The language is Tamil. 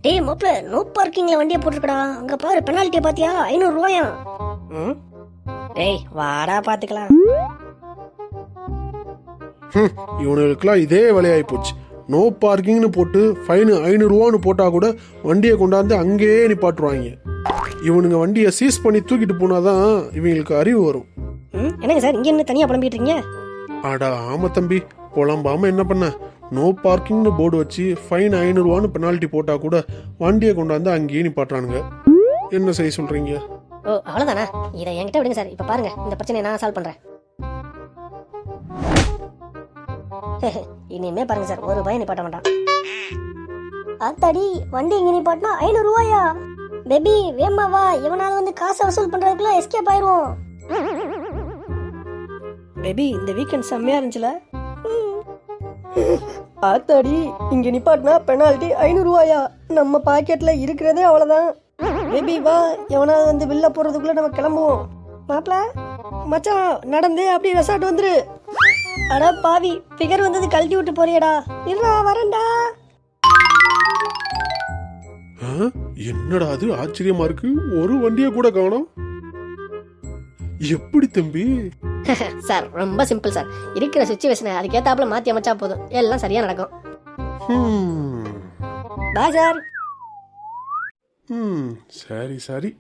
டேய் மாப்ள, நோ பார்க்கிங்ல வண்டியை போட்டுருக்கடா. அங்க பாரு, பெனால்ட்டியை பாத்தியா? 500 ரூபாயா? டேய் வாடா பாத்துக்கலாம். இவனுங்களுக்குலாம் இதே வேலையாகி போச்சு. நோ பார்க்கிங்னு போட்டு ஃபைனு 500 ரூபான்னு போட்டால் கூட வண்டியை கொண்டாந்து அங்கேயே நிப்பாட்டுருவாங்க. இவனுங்க வண்டியை சீஸ் பண்ணி தூக்கிட்டு போனாதான் இவங்களுக்கு அறிவு வரும். என்னங்க சார் இங்க என்ன தனியா புலம்பிட்டு இருக்கீங்க? அடா ஆமா தம்பி, புலம்பாம என்ன பண்ண, நோ பார்க்கிங்னு போர்டு வச்சு ஃபைன் 500 ரூபான்னு பெனால்ட்டி போட்டால் கூட வண்டியை கொண்டாந்து அங்கேயே நிப்பாட்டுறானுங்க. என்ன செய்ய சொல்றீங்க? ஓ அவ்வளவுதானா? இதை என்கிட்ட விடுங்க சார். இப்ப பாருங்க, இந்த பிரச்சனையை நான் சால்வ் பண்றேன். இனிமே பாருங்க சார், ஒரு பையன் நிப்பாட்ட மாட்டான். அத்தாடி, வண்டி இங்க நிப்பாட்டினா 500 ரூபாயா? பேபி வேமா வா, எவனாவது வந்து காசை வசூல் பண்றதுக்குள்ள எஸ்கேப் ஆயிரும். பேபி இந்த வீக்கெண்ட் செம்மையா இருந்துச்சுல? ஆத்தாடி, இங்க நிப்பாட்டினா பெனால்ட்டி 500 ரூபாயா? நம்ம பாக்கெட்ல இருக்கிறதே அவ்வளவுதான். பேபி வா, எவனாவது வந்து பில்ல போறதுக்குள்ள நம்ம கிளம்புவோம். மாப்ள மச்சான், நடந்தே அப்படியே ரெசார்ட் வந்துரு. அட பாவி, ஃபிகர் வந்தது கழட்டி விட்டு போறியடா. இருடா வரேன்டா. என்னடா அது ஆச்சரியமா இருக்கு, ஒரு வண்டியை கூட காணோம். எப்படி தம்பி? சார் ரொம்ப சிம்பிள் சார். இருக்கிற சிச்சுவேஷனை அதுக்கேத்தாப்புல மாத்தி அமைச்சா போதும், எல்லாம் சரியா நடக்கும். Bye sir. சரி சரி.